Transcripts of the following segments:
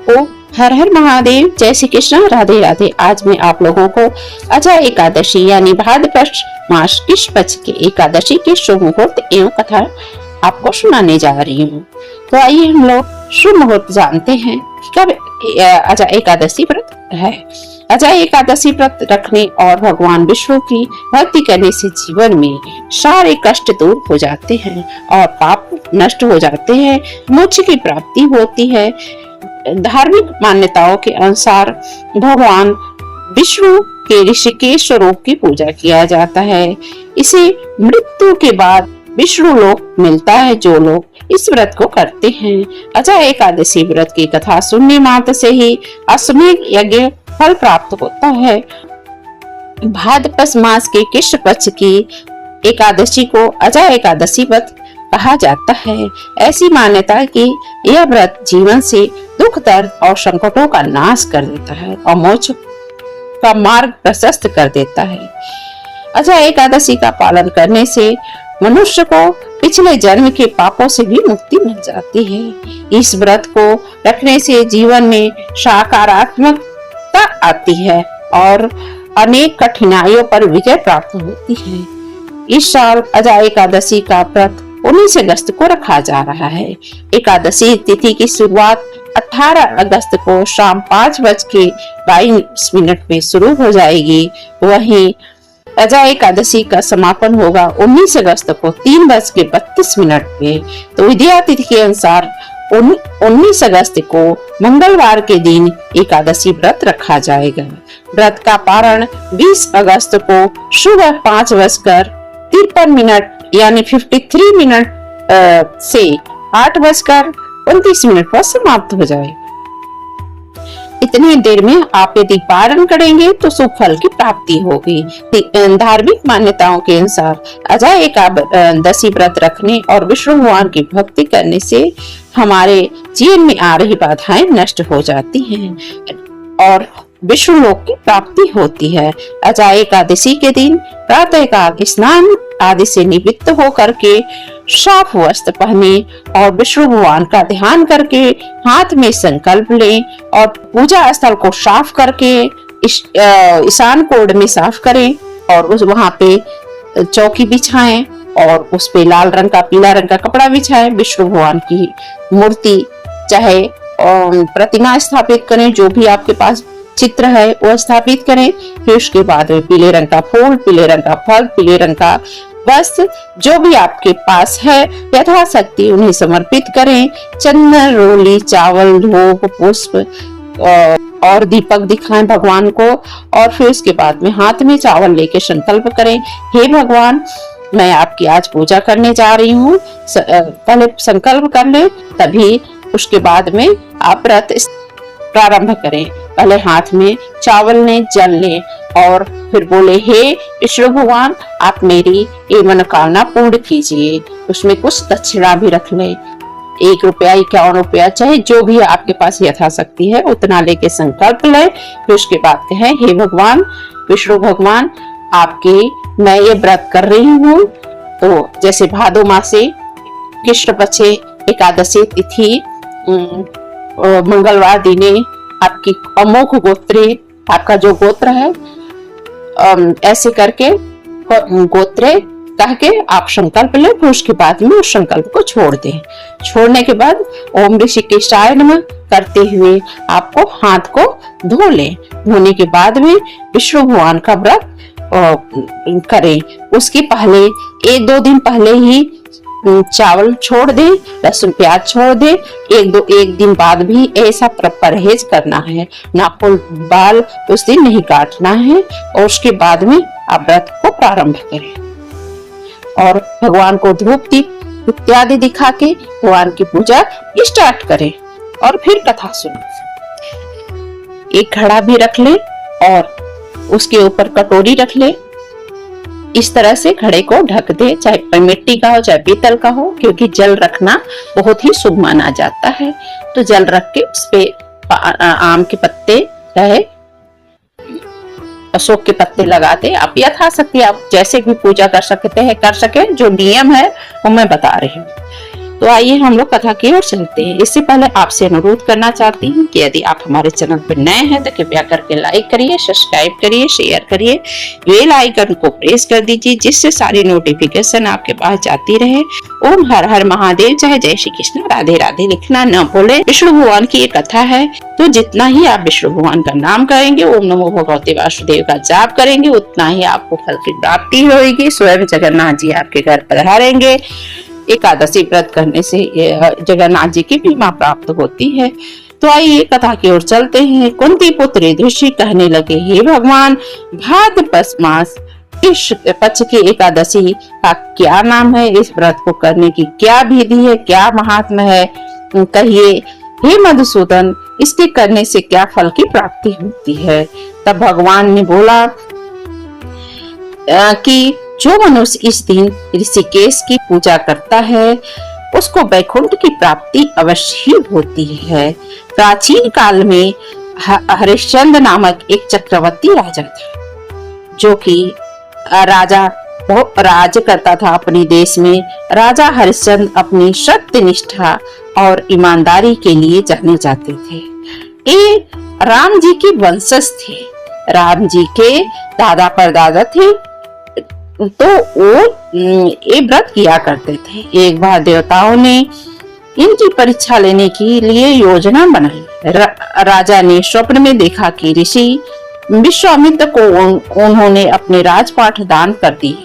ओ हर हर महादेव, जय श्री कृष्ण, राधे राधे। आज मैं आप लोगों को अजय एकादशी यानी भाद्रपद मास कृष्ण पक्ष की एकादशी के शुभ मुहूर्त एवं कथा आपको सुनाने जा रही हूँ। तो आइए हम लोग शुभ मुहूर्त जानते हैं कब अजय एकादशी व्रत है। अजय एकादशी व्रत रखने और भगवान विष्णु की भक्ति करने से जीवन में सारे कष्ट दूर हो जाते हैं और पाप नष्ट हो जाते हैं, मोक्ष की प्राप्ति होती है। धार्मिक मान्यताओं के अनुसार भगवान विष्णु के ऋषिकेश स्वरूप की पूजा किया जाता है। इसे मृत्यु के बाद विष्णु लोक मिलता है जो लोग इस व्रत को करते हैं। अजय एकादशी व्रत की कथा सुनने मात्र से ही अश्वमेध यज्ञ फल प्राप्त होता है। भाद्रपद मास के कृष्ण पक्ष की एकादशी को अजय एकादशी व्रत कहा जाता है। ऐसी मान्यता है कि यह व्रत जीवन से दुख दर्द और संकटों का नाश कर देता है और मोक्ष का मार्ग प्रशस्त कर देता है। अजय एकादशी का पालन करने से मनुष्य को पिछले जन्म के पापों से भी मुक्ति मिल जाती है। इस व्रत को रखने से जीवन में सकारात्मकता आती है और अनेक कठिनाइयों पर विजय प्राप्त होती है। इस साल अजय एकादशी का व्रत 19 अगस्त को रखा जा रहा है। एकादशी तिथि की शुरुआत 18 अगस्त को शाम 5:22 में शुरू हो जाएगी। वहीं अजय एकादशी का समापन होगा 19 अगस्त को 3:32 पे। तो विद्या तिथि के अनुसार 19 अगस्त को मंगलवार के दिन एकादशी व्रत रखा जाएगा। व्रत का पारण 20 अगस्त को सुबह 5:53 यानी 53 मिनट से 8:29 पर समाप्त हो जाएगा। इतनी देर में आप यदि पारण करेंगे तो शुभ फल की प्राप्ति होगी। धार्मिक मान्यताओं के अनुसार अजय एकादशी व्रत रखने और विष्णु भगवान की भक्ति करने से हमारे जीवन में आ रही बाधाएं नष्ट हो जाती हैं और विष्णु लोक की प्राप्ति होती है। अजय एकादशी के दिन प्रातः काल स्नान आदि से निवृत्त होकर के साफ वस्त्र पहने और विष्णु भगवान का ध्यान करके हाथ में संकल्प लें और पूजा स्थल को साफ करके ईशान कोण में साफ करें और उस वहां पे चौकी बिछाएं और उस पे लाल रंग का पीला रंग का कपड़ा बिछाएं। विष्णु भगवान की मूर्ति चाहे प्रतिमा स्थापित करें, जो भी आपके पास चित्र है वो स्थापित करें। फिर उसके बाद में पीले रंग का फूल, पीले रंग का फल, पीले रंग का वस्त्र जो भी आपके पास है यथाशक्ति उन्हें समर्पित करें। चंदन, रोली, चावल, धूप, पुष्प और दीपक दिखाएं भगवान को और फिर उसके बाद में हाथ में चावल लेके संकल्प करें, हे भगवान मैं आपकी आज पूजा करने जा रही हूँ। पहले संकल्प कर ले, तभी उसके बाद में आप व्रत प्रारंभ करें। पहले हाथ में चावल लें, जल लें और फिर बोले, हे विष्णु भगवान आप मेरी ये मनोकामना पूर्ण कीजिए। उसमें कुछ दक्षिणा भी रख लें, 1 रुपया, 51 रुपया, चाहे जो भी आपके पास यथाशक्ति है उतना लेके संकल्प लें। फिर उसके बाद कहें, हे भगवान विष्णु भगवान आपकी मैं ये व्रत कर रही हूँ। तो जैसे भादो मासे कृष्ण पक्ष एकादशी तिथि मंगलवार दिने आपकी अमोघ गोत्रे, आपका जो गोत्र है ऐसे करके गोत्रे कह के आप संकल्प लें। फिर उसके बाद में उस संकल्प को छोड़ दें। छोड़ने के बाद ओम ऋषिकेशाय नमः करते हुए आपको हाथ को धो लें। धोने के बाद में विष्णु भगवान का व्रत करें। उसके पहले 1-2 दिन पहले ही चावल छोड़ दे, लहसुन प्याज छोड़ दे। 1 दिन बाद भी ऐसा परहेज करना है, नाखून बाल उस दिन नहीं काटना है और उसके बाद में आप व्रत को प्रारंभ करें और भगवान को धूप दीप इत्यादि दिखा के भगवान की पूजा स्टार्ट करें और फिर कथा सुने। एक घड़ा भी रख ले और उसके ऊपर कटोरी रख ले। इस तरह से घड़े को ढक दे, चाहे मिट्टी का हो चाहे पीतल का हो, क्योंकि जल रखना बहुत ही शुभ माना जाता है। तो जल रख के उस पे आम के पत्ते चाहे अशोक के पत्ते लगा दे। आप यथाशक्ति आप जैसे भी पूजा कर सकते हैं, कर सके, जो नियम है वो मैं बता रही हूँ। तो आइए हम लोग कथा की ओर चलते हैं। इससे पहले आपसे अनुरोध करना चाहती हूँ कि यदि आप हमारे चैनल पर नए हैं तो कृपया करके लाइक करिए, सब्सक्राइब करिए, शेयर करिए, बेल आइकन को प्रेस कर दीजिए जिससे सारी नोटिफिकेशन आपके पास जाती रहे। ओम हर हर महादेव, जय जय श्री कृष्ण, राधे राधे लिखना न भूले। विष्णु भगवान की एक कथा है, तो जितना ही आप विष्णु भगवान का नाम करेंगे, ओम नमो भगवते वासुदेव का जाप करेंगे, उतना ही आपको फल की प्राप्ति होगी। स्वयं जगन्नाथ जी आपके घर पधारेंगे। एकादशी व्रत करने से जगन्नाथ जी की महिमा प्राप्त होती है। तो आइए कथा की ओर चलते हैं। कुंती पुत्र युधिष्ठिर कहने लगे, हे भगवान, भाद्रपद मास इस पक्ष की एकादशी का क्या नाम है? इस व्रत को करने की क्या विधि है, क्या महात्म्य है, कहिए। हे मधुसूदन, इसके करने से क्या फल की प्राप्ति होती है? तब भगवान ने बोला कि जो मनुष्य इस दिन ऋषिकेश की पूजा करता है उसको वैकुंठ की प्राप्ति अवश्य ही होती है। प्राचीन काल में हरिश्चंद्र नामक एक चक्रवर्ती राजा था, जो कि राजा राज करता था अपने देश में। राजा हरिश्चंद्र अपनी सत्य निष्ठा और ईमानदारी के लिए जाने जाते थे। ये राम जी के वंशज थे। राम जी के दादा परदादा थे, तो वो ये व्रत किया करते थे। एक बार देवताओं ने इनकी परीक्षा लेने के लिए योजना बनाई। राजा ने स्वप्न में देखा कि ऋषि विश्वामित्र को उन्होंने अपने राजपाट दान कर दिए।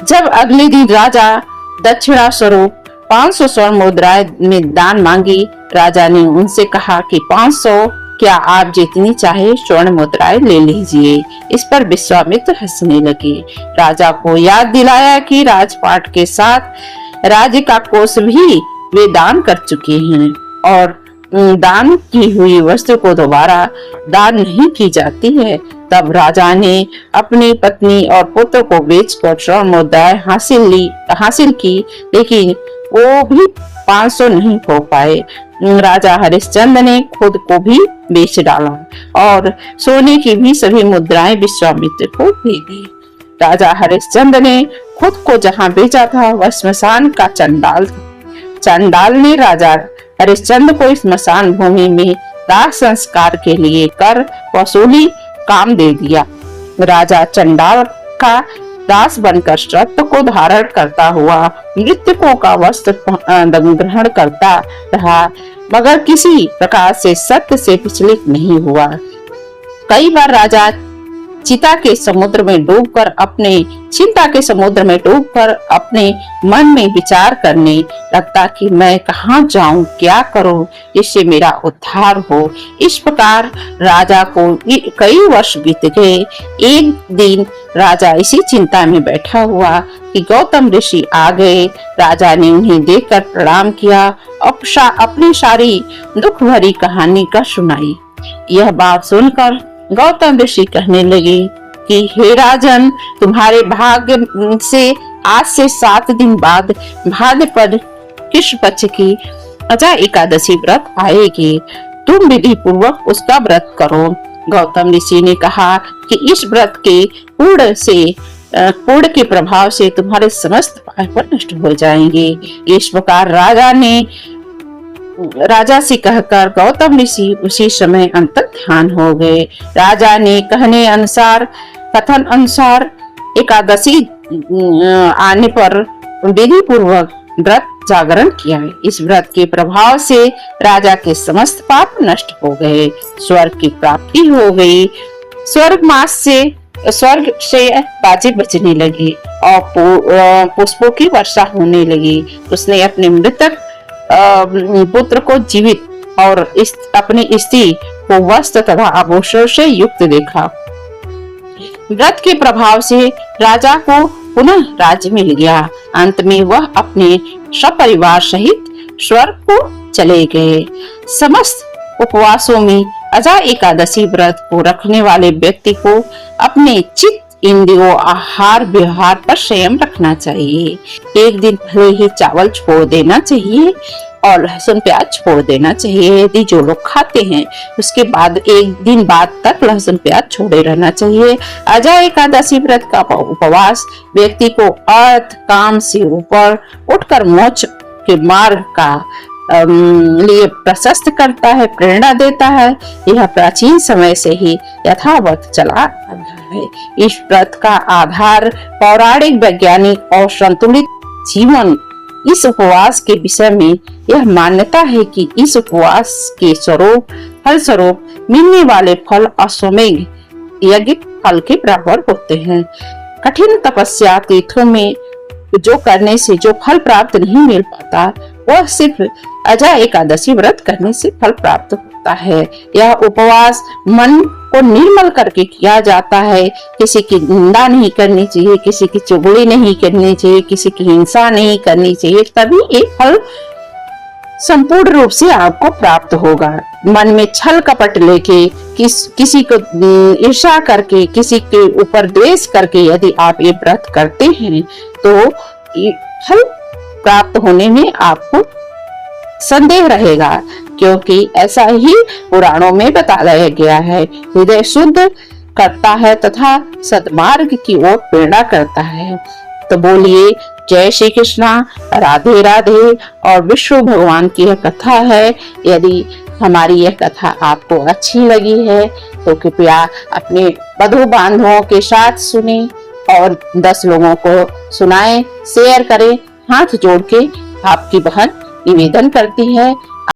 जब अगले दिन राजा दक्षिणा स्वरूप 500 स्वर्ण मुद्राएं में दान मांगी, राजा ने उनसे कहा कि 500 क्या, आप जितनी चाहे स्वर्ण मुद्राएं ले लीजिए। इस पर विश्वामित्र हंसने लगे। राजा को याद दिलाया कि राजपाट के साथ राज्य का कोष भी वे दान कर चुके हैं और दान की हुई वस्तु को दोबारा दान नहीं की जाती है। तब राजा ने अपनी पत्नी और पुत्र को बेचकर स्वर्ण मुद्राएं हासिल की, लेकिन वो भी 500 नहीं हो पाए। राजा हरिश्चंद्र ने खुद को भी बेच डाला और सोने की भी सभी मुद्राएं विश्वामित्र को दे दी। राजा हरिश्चंद्र ने खुद को जहां बेचा था वह स्मशान का चंडाल था। चंडाल ने राजा हरिश्चंद्र को स्मशान भूमि में दाह संस्कार के लिए कर वसूली काम दे दिया। राजा चंडाल का दास बनकर सत्य को धारण करता हुआ मृतकों का वस्त्र ग्रहण करता रहा, मगर किसी प्रकार से सत्य से विचलित नहीं हुआ। कई बार राजा चिंता के समुद्र में डूबकर अपने मन में विचार करने लगता कि मैं कहाँ जाऊं, क्या करूं जिससे मेरा उद्धार हो। इस प्रकार राजा को कई वर्ष बीत गए। एक दिन राजा इसी चिंता में बैठा हुआ कि गौतम ऋषि आ गए। राजा ने उन्हें देखकर प्रणाम किया, अपनी सारी दुख भरी कहानी का सुनाई। यह बात सुनकर गौतम ऋषि कहने लगे कि हे राजन, तुम्हारे भाग्य से आज से 7 दिन बाद भाद्रपद कृष्ण पक्ष की अजा एकादशी व्रत आएगी। तुम विधि पूर्वक उसका व्रत करो। गौतम ऋषि ने कहा कि इस व्रत के पूर्ण के प्रभाव से तुम्हारे समस्त पाप नष्ट हो जाएंगे। इस प्रकार राजा से कहकर गौतम ऋषि उसी समय अंतर्ध्यान हो गए। राजा ने कथन अनुसार एकादशी आने पर विधि पूर्वक व्रत जागरण किया। इस व्रत के प्रभाव से राजा के समस्त पाप नष्ट हो गए, स्वर्ग की प्राप्ति हो गई। स्वर्ग से बाजे बजने लगे और पुष्पों की वर्षा होने लगी। उसने अपने मृतक पुत्र को जीवित और अपनी स्त्री को वस्त्र तथा आभूषण से युक्त देखा। व्रत के प्रभाव से राजा को पुनः राज्य मिल गया। अंत में वह अपने सपरिवार सहित स्वर्ग को चले गए। समस्त उपवासों में अजा एकादशी व्रत को रखने वाले व्यक्ति को अपने चित्त, इंद्रियों, आहार व्यवहार पर संयम रखना चाहिए। एक दिन भले ही चावल छोड़ देना चाहिए और लहसुन प्याज छोड़ देना चाहिए। यदि जो लोग खाते हैं उसके बाद एक दिन बाद तक लहसुन प्याज छोड़े रहना चाहिए। अजय एकादशी व्रत का उपवास व्यक्ति को अर्थ काम से ऊपर उठकर मोक्ष के मार्ग का लिए प्रशस्त करता है, प्रेरणा देता है। यह प्राचीन समय से ही यथावत चला आ रहा है। इस व्रत का आधार पौराणिक, वैज्ञानिक और संतुलित जीवन। इस उपवास के विषय में यह मान्यता है कि इस उपवास के फल स्वरूप मिलने वाले फल अश्वमेध यज्ञ फल के बराबर होते हैं। कठिन तपस्या तीर्थों में जो करने से जो फल प्राप्त नहीं मिल पाता, वह सिर्फ अजय एकादशी व्रत करने से फल प्राप्त होता है। यह उपवास मन को निर्मल करके किया जाता है। किसी की निंदा नहीं करनी चाहिए, किसी की चुगली नहीं करनी चाहिए, किसी की हिंसा नहीं करनी चाहिए, तभी एक फल संपूर्ण रूप से आपको प्राप्त होगा। मन में छल कपट लेके किसी को ईर्ष्या करके, किसी के ऊपर द्वेष करके यदि आप ये व्रत करते हैं तो फल प्राप्त होने में आपको संदेह रहेगा, क्योंकि ऐसा ही पुराणों में बताया गया है। हृदय शुद्ध करता है तथा सद्मार्ग की ओर प्रेरणा करता है। तो बोलिए जय श्री कृष्णा, राधे राधे। और विष्णु भगवान की यह कथा है। यदि हमारी यह कथा आपको अच्छी लगी है तो कृपया अपने बंधु बांधवों के साथ सुने और 10 लोगों को सुनाएं, शेयर करें। हाथ जोड़ के आपकी बहन निवेदन करती है।